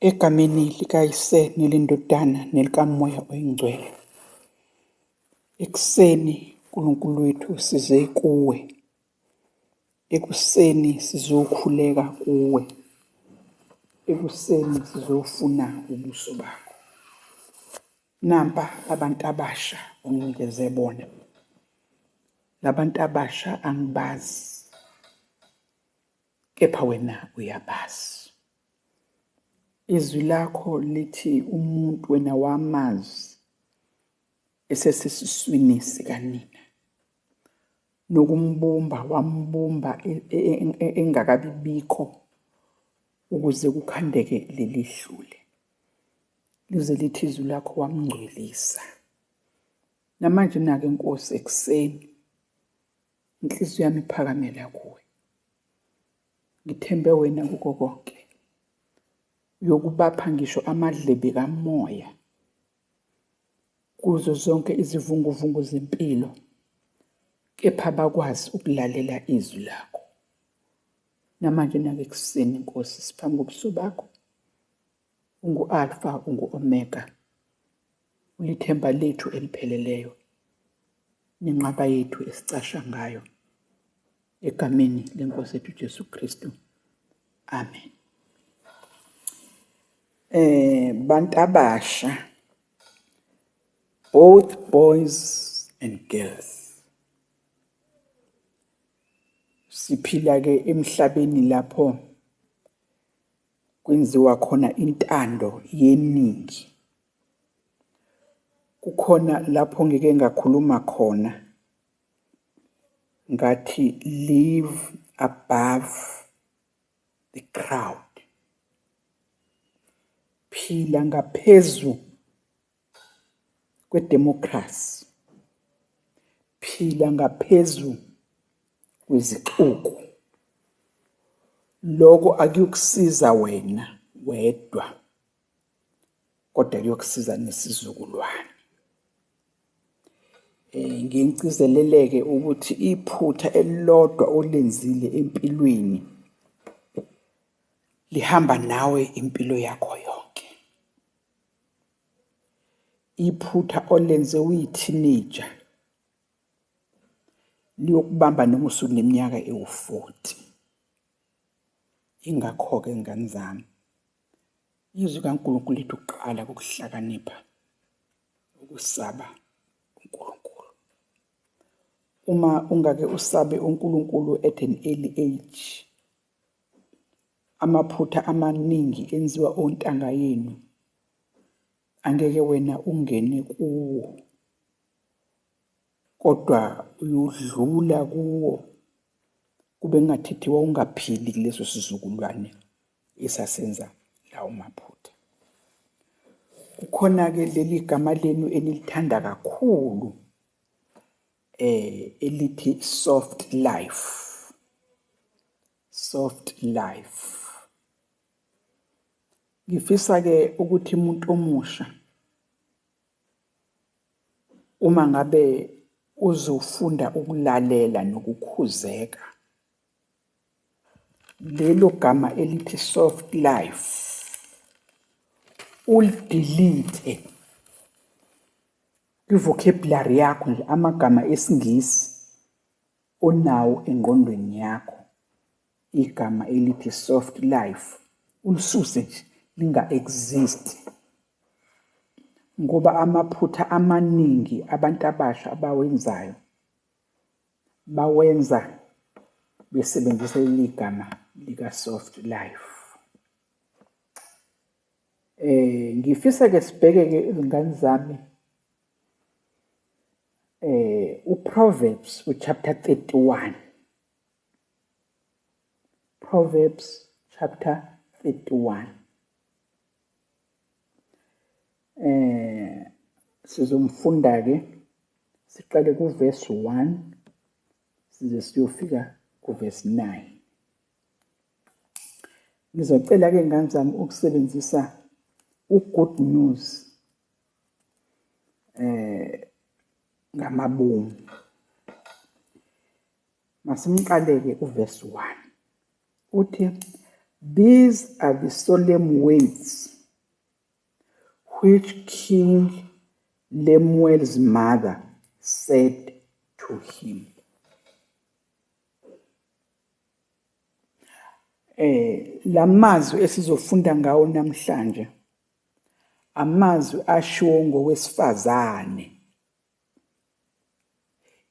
Egameni likayise nelindodana nelikamoya oyingcwele. Ekuseni uNkulunkulu wethu size kuwe. Ekuseni sizokhuleka kuwe. Ekuseni sizofuna ubuso bakho. Nampa abantu abasha onginikeze bona. Labantu abasha angibazi, kepha wena uyabazi. Izwi lakho lithi umuntu wena wamazi esesesiswini sikanina. Nokumbumba wambumba engakabibikho ukuze kukhandeke leli hlule. Lize lithi izwi lakho wamngcwelisa. Namanje nake Nkosi ekuseni inhliziyo yami iphakamela kuwe. Ngithembe wena kukho konke. Uyokubapha ngisho amadlebe kamoya kuzo zonke izivunguvungu zempilo, kepha bakwazi ukulalela izwi lakho. Namanje nake ekuseni Nkosi siphambi kobuso bakho. Ungu-Alpha, ungu-Omega, ulithemba lethu elipheleleyo, nenqaba yethu esicasha ngayo. Egameni leNkosi yethu Jesu Kristu. Amen. Bantu abasha, both boys and girls. Siphila ke emhlabeni lapho kwenziwa khona intando yeningi. Kukhona lapho ngike ngakhuluma khona ngathi live above the crowd. Phila ngaphezu kwedemocracy. Phila ngaphezu kwezixuku. Lokho akuyokusiza wena wedwa, kodwa kuyokusiza nesizukulwane. Ngingcizeleleke ukuthi iphutha elilodwa olenzile empilweni lihamba nawe impilo yakho yonke. Iphutha olenze uyi-teenager liyokubamba noma usuneminyaka ewu-40. Ingakho-ke ngane zami, izwi kaNkulunkulu lithi ukuqala kokuhlakanipha ukusaba uNkulunkulu. Uma ungake usabe uNkulunkulu at an early age, amaphutha amaningi enziwa ontanga yenu angeke wena ungene kuwo, kodwa uyodlula kuwo kube ngathi ungaphili kuleso sizukulwane esasenza lawo maphutha. Kukhona-ke leli gama lenu enilithanda kakhulu elithi soft life. Soft life. Ngifisa-ke ukuthi umuntu omusha uma ngabe uzofunda ukulalela nokukhuzeka, lelo gama elithi soft life ulidelete kwivocabulary yakho nje, amagama esiNgisi onawo engqondweni yakho. Igama elithi soft life ulisuse nje linga-exist, ngoba amaphutha amaningi abantu abasha abawenzayo bawenza besebenzisa leli gama lika-soft life. Ngifisa-ke sibheke-ke izingane zami uProverbs chapter 31. Proverbs chapter 31. Sizomfunda-ke siqale kuverse 1 size siyofika kuverse 9. Ngizocela-ke ngane zami ukusebenzisa uGood News ngamabomu. Masimqale-ke uverse 1. Uthi, These are the solemn words which King Lemuel's mother said to him. Lamazwi esizofunda ngawo namhlanje amazwi ashiwo ngowesifazane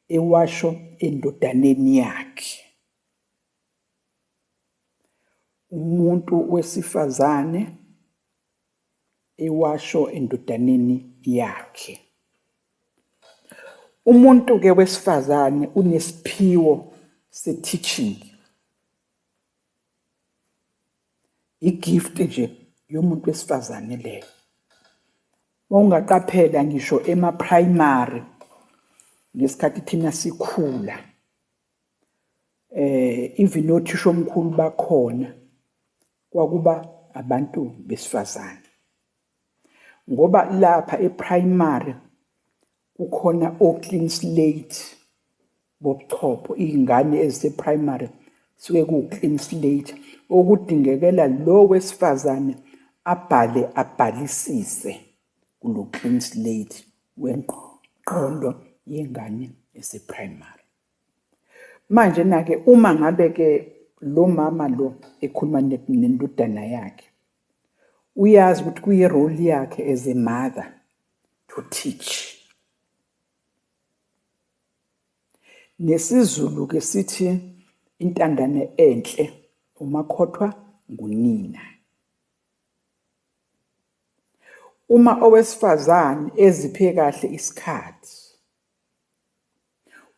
ewasho endodaneni yakhe. Umuntu wesifazane ewasho endodaneni yakhe. Umuntu ke wesifazane unesiphiwo se-teaching. Igift nje yomuntu wesifazane leyo. Ungaqaphela ngisho ema-primary ngesikhathi thina sikhula. Even othisha omkhulu bakhona kwakuba abantu besifazane. Ngoba lapha e-primary kukhona o-clean slate bobuchopho izingane ezise-primary suke ku-clean slate okudingekela lo wesifazane abhalisise kulo clean slate wengqondo yengane ese-primary. Manje na-ke uma ngabe ke lo mama lo ekhuluma nendodana yakhe uyazi ukuthi kuyirole yakhe as a mother to teach. NesiZulu ke sithi intandane enhle umakhothwa ngunina. Uma owesifazane eziphe kahle isikhathi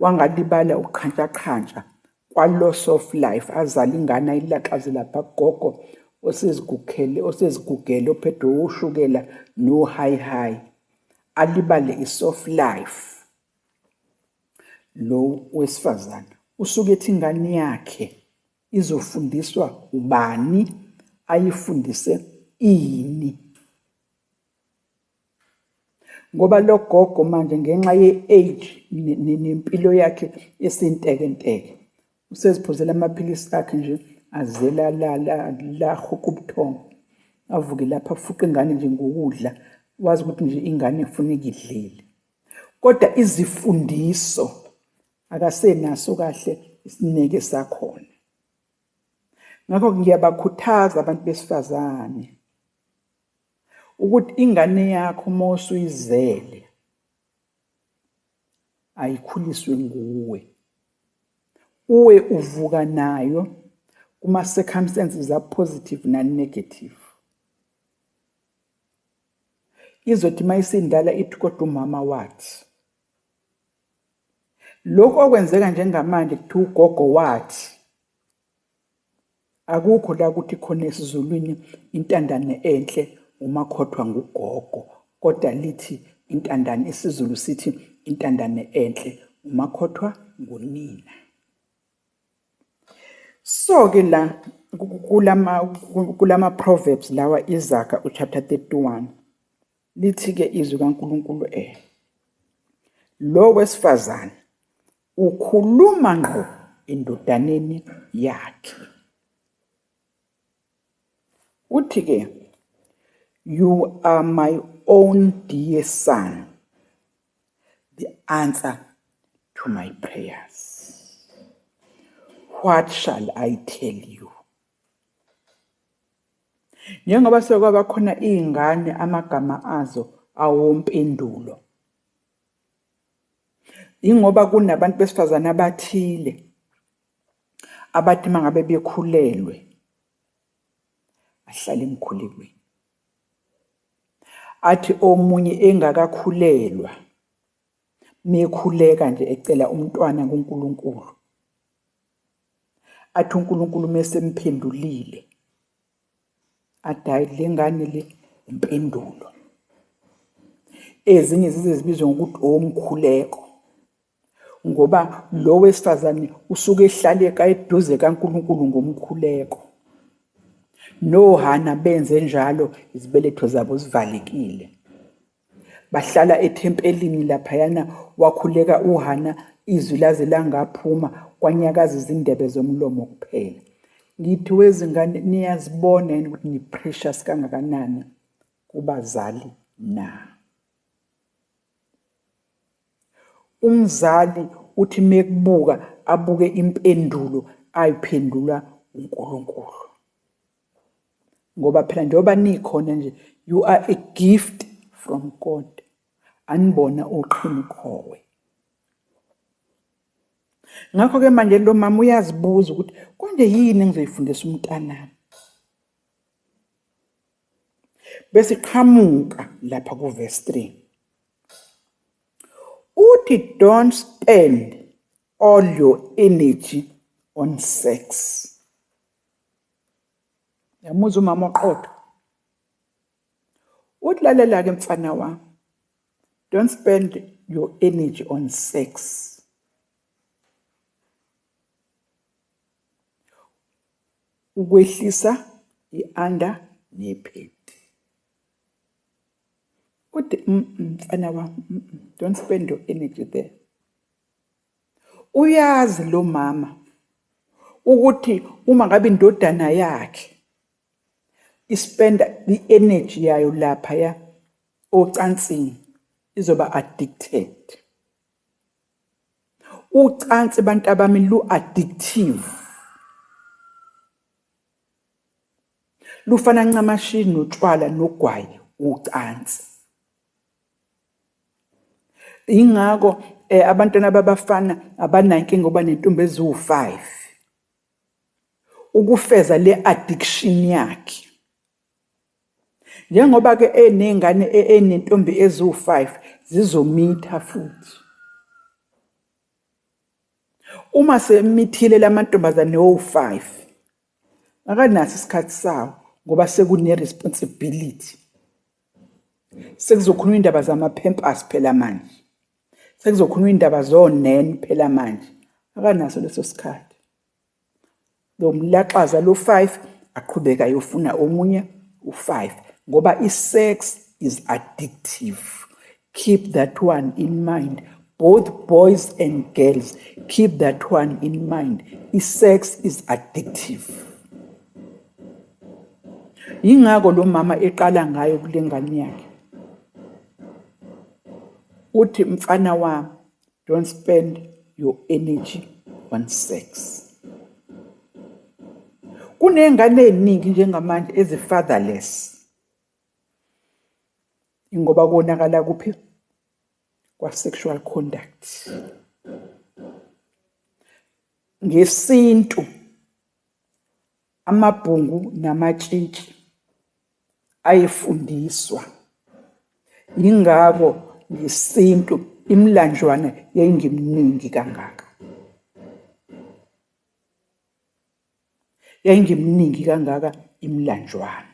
wangalibala uqhantsha kwa-loss of life azala ingane ayilaxaze lapha kugogo osezigugele ophethe ushukela no-high alibale is-soft life. Lo wesifazane usuke ethi ingane yakhe izofundiswa ubani ayifundise ini. Ngoba lo gogo manje ngenxa ye-age nempilo yakhe esintekenteke useziphuzela amaphilisi akhe nje azela la huqa ubuthongo avuke lapha afuqa ingane nje ngokudla wazi ukuthi nje ingane ifuneka idlile. Kodwa izifundiso akasenaso kahle isineke sakhona. Ngakho ngiyabakhuthaza abantu besifazane ukuthi ingane yakho uma usuyizele ayikhuliswe nguwe. Uwe uvuka nayo kuma circumstances are positive na negative. Izothi mayisindala ithi kodwa umama wathi. Lokho okwenzeka njengamanje kuthi ugogo wathi akukho la ukuthi khona esiZulwini intandane enhle umakhothwa ngugogo, kodwa lithi intandane isiZulu sithi intandane enhle umakhothwa ngunina. So ke la kulama Proverbs lawa Izaga chapter 31 lithi ke izwi kaNkulunkulu lo wesifazane ukhuluma ngqo endodaneni yakhe. Uthi ke you are my own dear son, the answer to my prayers. What shall I tell you? Njengoba sekwaba khona izingane amagama azo awompendulo. Ingoba kunabantu besifazana abathile abathi mangabe bekhulelwe ahlale emkhulekweni. Athi omunye engakakhulelwa mekhuleka nje ecela umntwana kuNkulunkulu. Athi uNkulunkulu mesemphendulile adayi lengane le impendulo. Ezinye zizibizwa ngokuthi omkhuleko. Ngoba lo wesifazane usuke ehlaleka eduze kaNkulunkulu ngomkhuleko. NoHana benze njalo izibeletho zabo zivalekile. Bahlala ethempelini laphayana wakhuleka uHana izwi laze langaphuma kwanyakaza izindebe zomlomo kuphela. Ngithi wezingane niyazibona yini ukuthi ni-precious kangakanani kubazali na? Umzali uthi mekubuka abuke impendulo ayiphendula uNkulunkulu. Ngoba phela njengoba nikhona nje, you are a gift from God. Anibona uqhinikhowe. Ngakho-ke manje lo mama uyazibuza ukuthi konje yini engizoyifundisa umntanami. Bese qhamuka lapha ku-verse 3. Uthi don't spend all your energy on sex. Yamuzwa umama oqotho. Uthi lalela-ke mfana wami. Don't spend your energy on sex. Ukwehlisa i-under nephedi. Uthi mfana wami, don't spend your energy there. Uyazi lo mama ukuthi uma ngabe indodana yakhe ispenda i-energy yayo lapha ya ocansini izoba addicted. Ucansi bantu abami lu-addictive. Lufana ncamashi notshwala nogwayi ucansi. Ingako abantwana babafana abanankinga ngoba nentombi eziwu5 ukufeza le addiction yakhe. Njengoba ke enengane enentombi eziwu5 zizomitha futhi. Uma semithile lamantombazane o5 akanaso isikhathi sawo ngoba sekune responsibility. Sekuzokhuluma indaba zama-pampers phela manje. Sekuzokhuluma indaba zonene phela manje. Akanaso leso sikhathi. Lo mlaxaza lo5 aqhubeka ayofuna omunye u5 ngoba i-sex is addictive. Keep that one in mind. Both boys and girls, keep that one in mind. I-sex is addictive. Yingako lo mama eqala ngayo kule ngane yakhe. Uthi mfana wami, don't spend your energy on sex. Kunengane eziningi njengamanje ezi-fatherless. Ingoba konakala kuphi? Kwa-sexual conduct. Ngesintu, amabhungu namatshitshi ayefundiswa. Yingako ngesintu imlanjwana yayingeminingi kangaka. Yayingeminingi kangaka imlanjwana.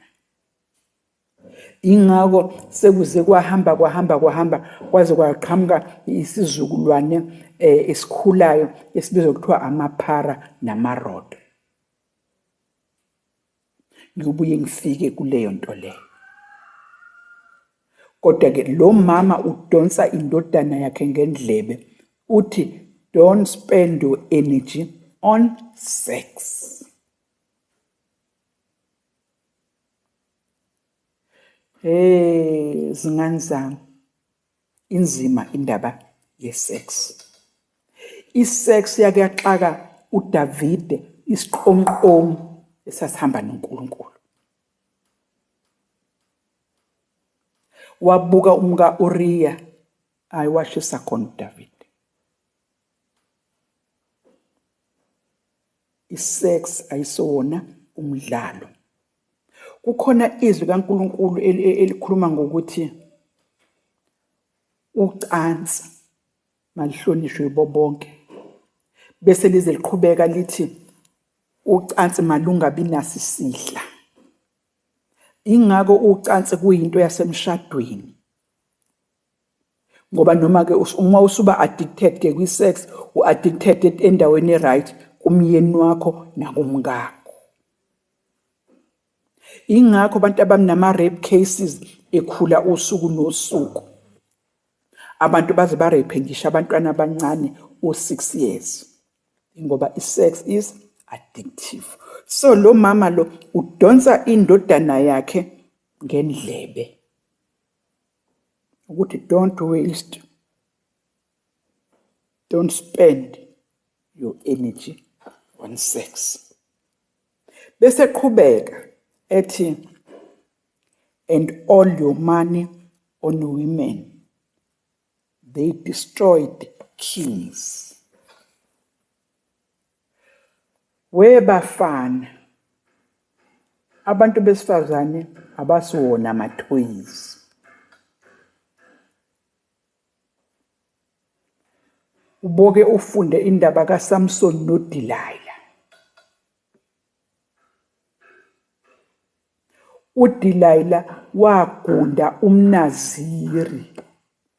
Ingako sekuze kwahamba kwaze kwaqhamuka isizukulwane esikhulayo esibizwa kuthiwa amaphara namarodo. Ngibuye ngifike kuleyo nto leyo. Kodwa ke lo mama udonsa indodana yakhe ngendlebe uthi don't spend your energy on sex. Zingane zami, inzima indaba ye-sex. I-sex yake yaxaka uDavide isiqomqomo esasihamba noNkulunkulu. Wabuka umka Uriya ayiwashisa khona uDavide. I-sex ayisona umdlalo. Kukhona izwi kaNkulunkulu elikhuluma ngokuthi ucansi malihlonishwe yibo bonke. Bese lize liqhubeka lithi ucansi malungabi naso isidla. Ingako ucansi kuyinto yasemshadweni. Ngoba noma ke uma usuba addicted ke kwi-sex, u-addicted endaweni right kumyeni wakho nakumkakho. Ingakho abantu abanama-rape cases ekhula usuku nosuku. Abantu baze ba-rape ngisho abantwana abancane o6 years. Ngoba i-sex is addictive. So lo mama lo udonsa indodana yakhe ngendlebe ukuthi don't waste, don't spend your energy on sex. Bese qhubeka ethi, and all your money on women, they destroyed kings. Webafana, abantu besifazane abasiwona ama-toys. Uboke ufunde indaba kaSamson noDelilah. uDelilah wagunda umNaziri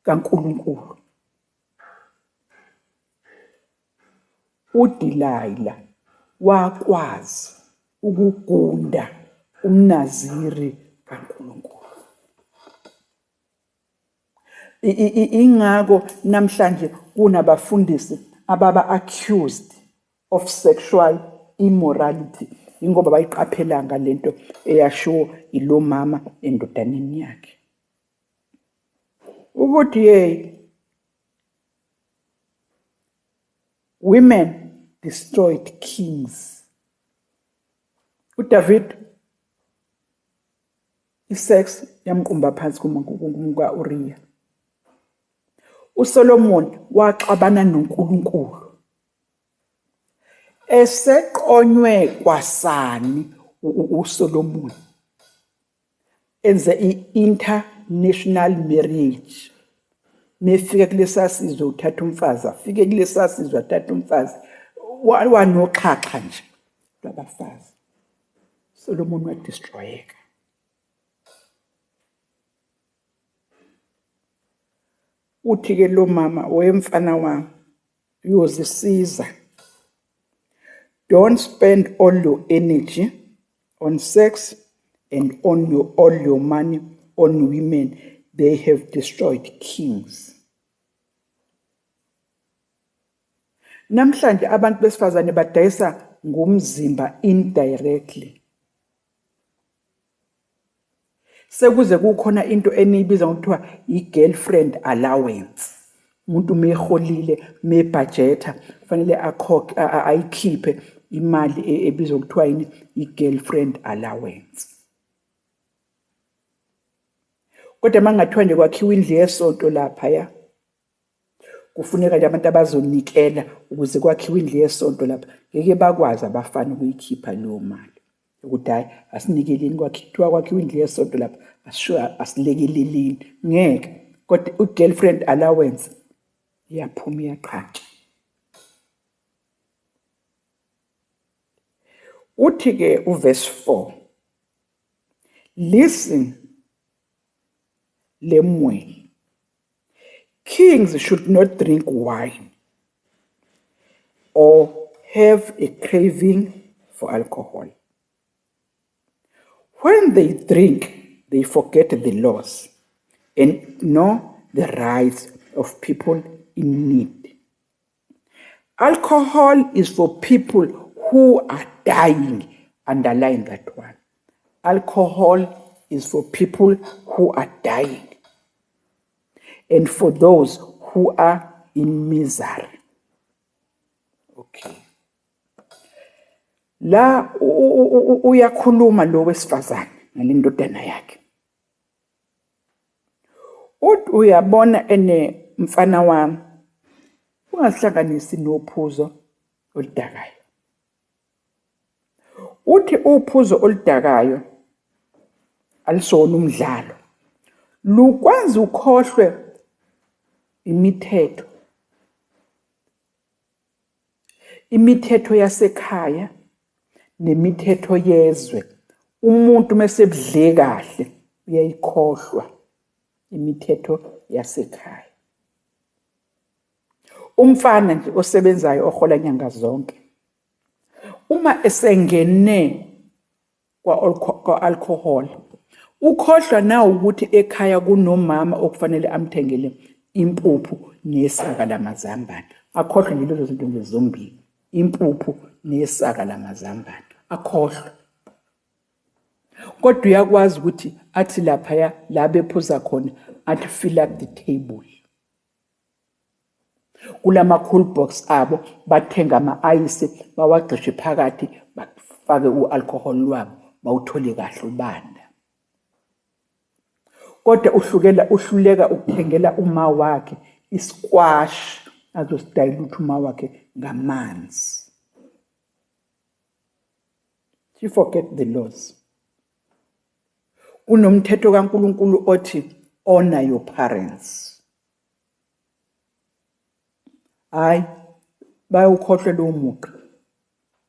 kaNkulunkulu. uDelilah wakwazi ukugunda umNaziri kaNkulunkulu. Ingako namhlanje kunabafundisi ababa accused of sexual immorality ingoba bayiqaphelanga lento eyashiwo ilo mama endodaneni yakhe ukuthi women destroyed kings. uDavid isex yamqumba phansi kumka Uriya. uSolomon waxabana noNkulunkulu eseqonywe kwasani uSolomon enze i-international marriage. Mefika kulesasizwe uthatha umfazi, afike kulesasizwe athatha umfazi, wanoxhaxha nje labafazi. Solomon wadestroyeka. Uthi ke lo mama wemfana wami uyozisiza. Don't spend all your energy on sex and on all your money on women. They have destroyed kings. Namhlanje abantu besifazane badayisa ngumzimba indirectly. Sekuze kukhona into eniyibiza ngokuthiwa i-girlfriend allowance. Umuntu meholile mebudgeta kufanele ayikhiphe imali ebizwa ngokuthiwa yini i-girlfriend allowance. Kodwa mangathiwa nje kwakhiwa indlu yesonto lapha ya kufuneka nje abantu abazonikela ukuze kwakhiwa indlu yesonto lapha ngeke bakwazi abafana ukuyikhipha leyo mali ukuthi hayi asinikeleni kwakhiwa indlu yesonto lapha asilekeleleni ngeke. Kodwa u-girlfriend allowance iyaphuma iyaqhatsha. Uthi ke uverse 4, listen Lemuel, kings should not drink wine or have a craving for alcohol. When they drink, they forget the laws and know the rights of people in need. Alcohol is for people who are dying. Underline that one. Alcohol is for people who are dying and for those who are in misery. Okay. La uyakhuluma lo wesifazane nalendodana yakhe. Uyabona ene mfana wami ungahlanganisi nophuzo oludakayo. Uthi uphuzo oludakayo alisona umdlalo. Lukwazi ukhohlwe imithetho. Imithetho yasekhaya nemithetho yezwe. Umuntu mesebudle kahle uyayikhohlwa imithetho yasekhaya. Umfana nje osebenzayo ohola nyanga zonke uma esengene kwa alcohol ukhohlwa na ukuthi ekhaya kunomama okufanele amthengele impuphu nesaka lamazambane. Akhohlwe nje lezo zinto zombili, impuphu nesaka lamazambane. akhohlwe. Kodwa uyakwazi ukuthi athi laphaya la bephuza khona athi fill up the table. Kulama cool box abo bathenga ama-ayisi bawagcishe phakathi bafake u-alcohol wabo bawuthole kahle ubanda. Kodwa uhluleka ukuthengela uma wakhe isquash azosidayilutha uma wakhe ngamanzi. You forget the laws. Kunomthetho kaNkulunkulu othi honor your parents. Hayi bayawukhohlwa lowo mugqa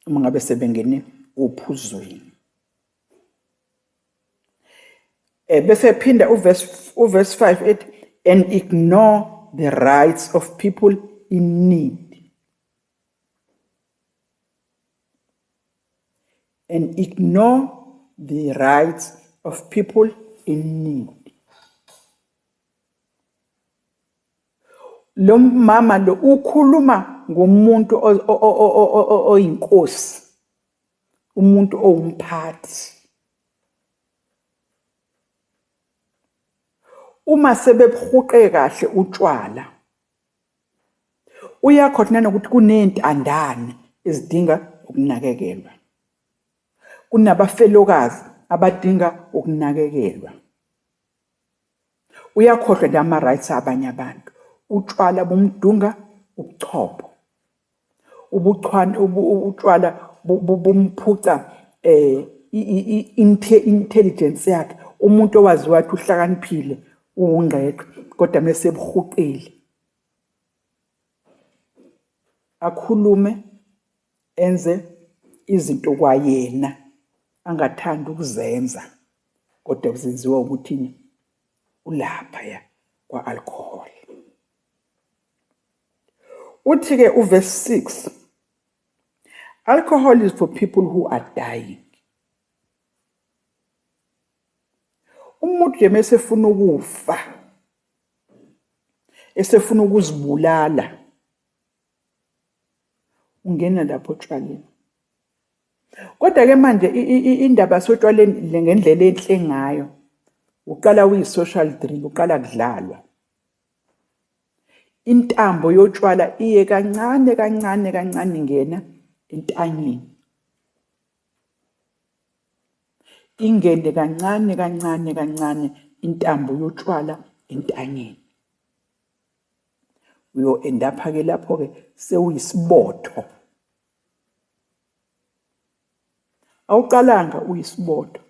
uma ngabe sebengene ophuzweni. Bese phinda uverse 5 ethi and ignore the rights of people in need. And ignore the rights of people in need. Lo mama lo ukhuluma ngomuntu oyinkosi, umuntu owumphathi. Uma sebephuqe kahle utshwala, uyakhohlwa nokuthi kunezintandane ezidinga ukunakekelwa. Kunabafelokazi abadinga ukunakekelwa. Uyakhohlwa nama rights abanye abantu. Utshwala bumdunga ubuchopho. Utshwala bumphuca intelligence yakhe. Umuntu owaziwa ukuthi uhlakaniphile ungqeqe kodwa mase buhuqile. Akhulume enze izinto kwayena angathanda ukuzenza kodwa kuzenziwa ukuthi ulapha ya kwa alcohol. Uthi ke uverse 6, alcohol is for people who are dying. Umuntu nje mesefuna ukufa, esefuna ukuzibulala, ungena lapho otshwaleni. Kodwa ke manje indaba sotshwaleni ngendlela enhle ngayo, uqala uyi-social drink, uqala kudlalwa. Intambo yotshwala iye kancane kancane kancane ingena entanyeni. Ingene kancane kancane kancane intambo yotshwala entanyeni. Uyo-endapha ke lapho ke sewuyisibotho. Awuqalanga uyisibotho.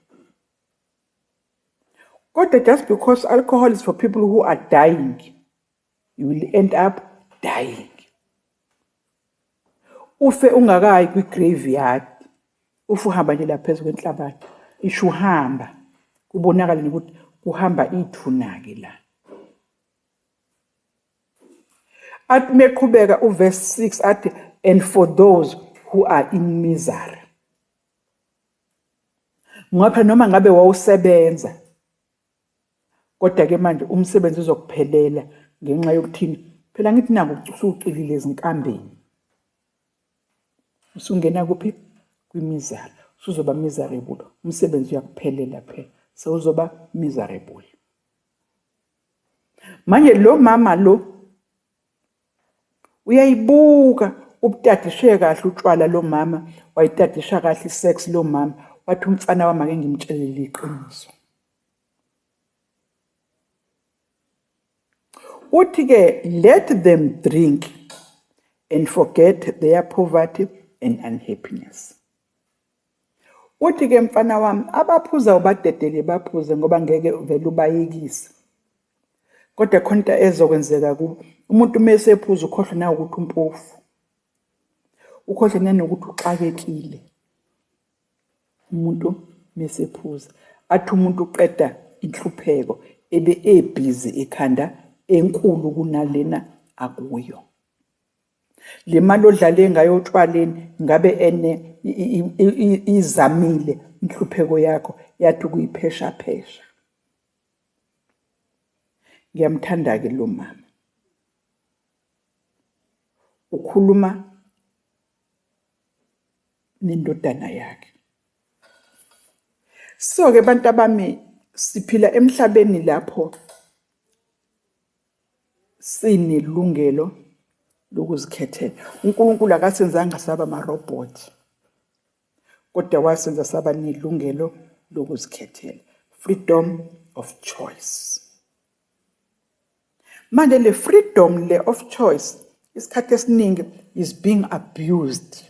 Kodwa just because alcohol is for people who are dying, you will end up dying. Ufe ungakayi kwi-graveyard, ufe uhamba nje lapha phezu kwenhlabathi, isho uhamba, kubonakala ukuthi kuhamba ithuna-ke la. Athi meqhubeka uverse 6 athi and for those who are in misery. Ngapha noma ngabe wawusebenza, kodwa ke manje umsebenzi uzokuphelela ngenxa yokuthini phela ngithi naku usuqilile ezinkambeni. Usungena kuphi kwimizalo, usuzoba miserable, umsebenzi uyakuphelela phela, sewuzoba miserable. Manje lo mama lo uyayibuka ubutadishe kahle utshwala lo mama, wayitadisha kahle isex lo mama, wathi umfana wami ake ngimtshelele iqiniso. Uthi ke let them drink and forget their poverty and unhappiness. Uthi ke mfana wami abaphuza ubadedele baphuze ngoba ngeke vele ubayekise. Kodwa khonto ezokwenzeka kubo. Umuntu mesephuza ukhohlwa na ukuthi umpofu. Ukhohlwa nanokuthi uxakekile. Umuntu mesephuza athi umuntu uqeda inhlupheko ebe ebhizi ekhanda enkulu kunalena akuyo. Le mali odlale ngayo utshwaleni ngabe ene izamile inhlupheko yakho yathi kuyiphesha phesha. Ngiyamthanda ke lo mama. Ukhuluma nendodana yakhe. So ke bantu abami siphila emhlabeni lapho sinelungelo lokuzikhethela. uNkulunkulu akasenzanga saba amarobot, kodwa wasenza saba nelungelo lokuzikhethela, freedom of choice. Manje le freedom le of choice isikhathi esiningi is being abused.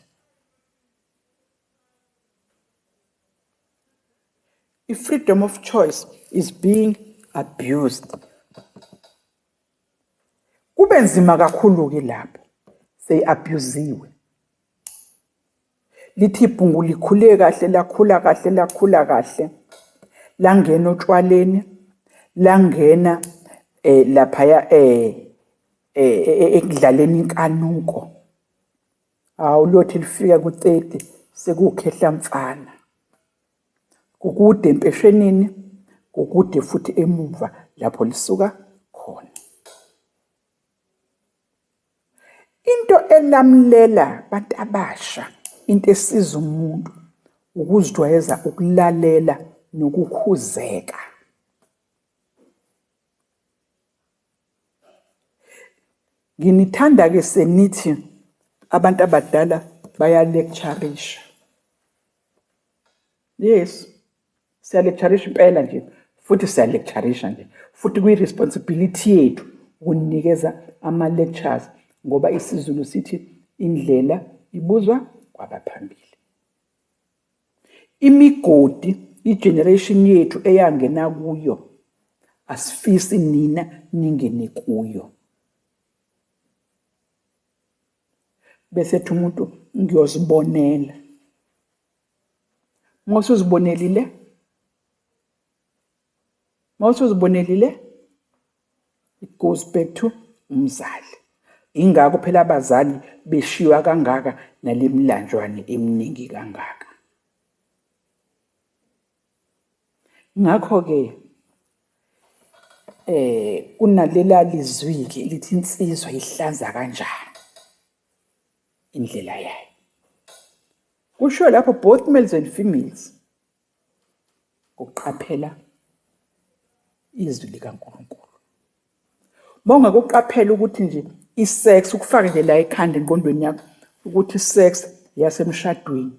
I-freedom of choice is being abused. Kube nzima kakhulu-ke lapho seyi-abuziwe. Lithi ibhungu likhule kahle, lakhula kahle, lakhula kahle, langena otshwaleni, langena laphaya ekudlaleni inkanuko. Hawu lothi lifika ku-30 sekukhehla mfana. Kukude empeshonini, kukude futhi emuva lapho lisuka khona. Into elamlela bantu abasha, into esiza umuntu ukuzijwayeza ukulalela nokukhuzeka. Nginithanda ke senithi abantu abadala bayalecturisha. Yes, siyalecturisha impela nje, futhi siyalecturisha nje, futhi kuyi-responsibility yethu ukunikeza ama-lectures ngoba isiZulu sithi indlela ibuzwa kwabaphambili. Imigodi, i-generation yethu eyangena kuyo, asifisi nina ningene kuyo. Bese ethi umuntu ngiyozibonela. Mawusuzibonelile, it goes back to umzali. Ingakho phela abazali beshiwa kangaka nalemlanjwane eminingi kangaka. Ngakho ke kunalela lizwiki lithi insizwa ihlanza kanjani indlela yayo. Kusho lapho both males and females ukuqaphela izwi likaNkulunkulu. Mawungakuqaphela ukuthi nje isex ukufaka nje la ekhanda engqondweni yakho ukuthi isex yasemshadweni.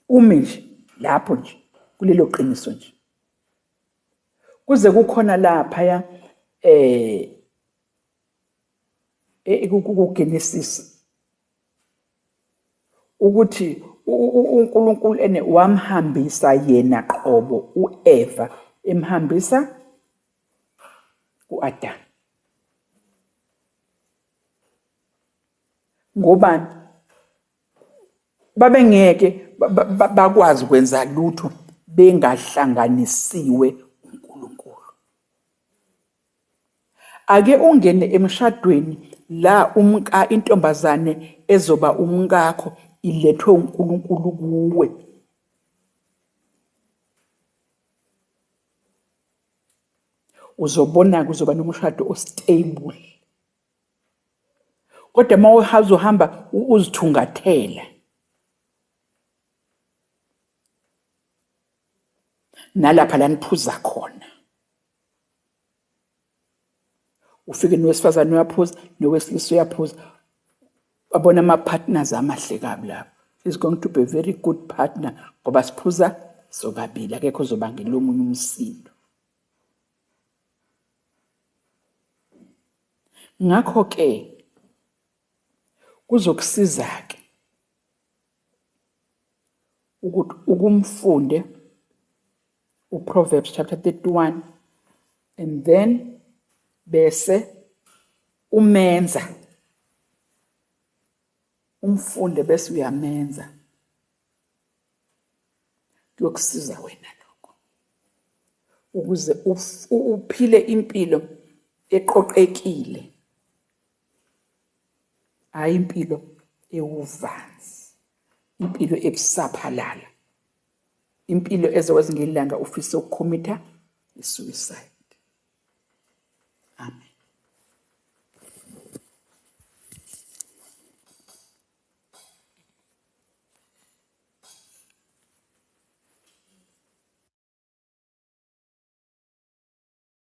Ume nje lapho nje kulelo qiniso nje. Kuze kukhona lapha kuGenesis ukuthi uNkulunkulu wamhambisa yena qobo uEva emhambisa kuAdam. Ngobani? Babengeke bakwazi ukwenza lutho bengahlanganisiwe uNkulunkulu. Ake ungene emshadweni la intombazane ezoba umkakho ilethwe uNkulunkulu kuwe. Uzobona kuzoba nomshado ostable. Kodwa mawuzohamba uzithungathela, nalapha la niphuza khona. Ufike nowesifazane uyaphuza, nowesilisa uyaphuza. Babona ama-partners amahle kabi lapho. He's going to be a very good partner ngoba siphuza sobabili, akekho uzobangela omunye umsindo. Ngakho ke kuzokusiza ke ukuthi ukumfunde uProverbs chapter 31 and then bese umenza umfunde bese uyamenza. Kuyokusiza wena lokho ukuze uphile impilo eqoqekile, hayi impilo ewuvanzi, impilo ebusaphalala, impilo ezokwenza ngelanga ufise ukukhomitha i-suicide. Amen.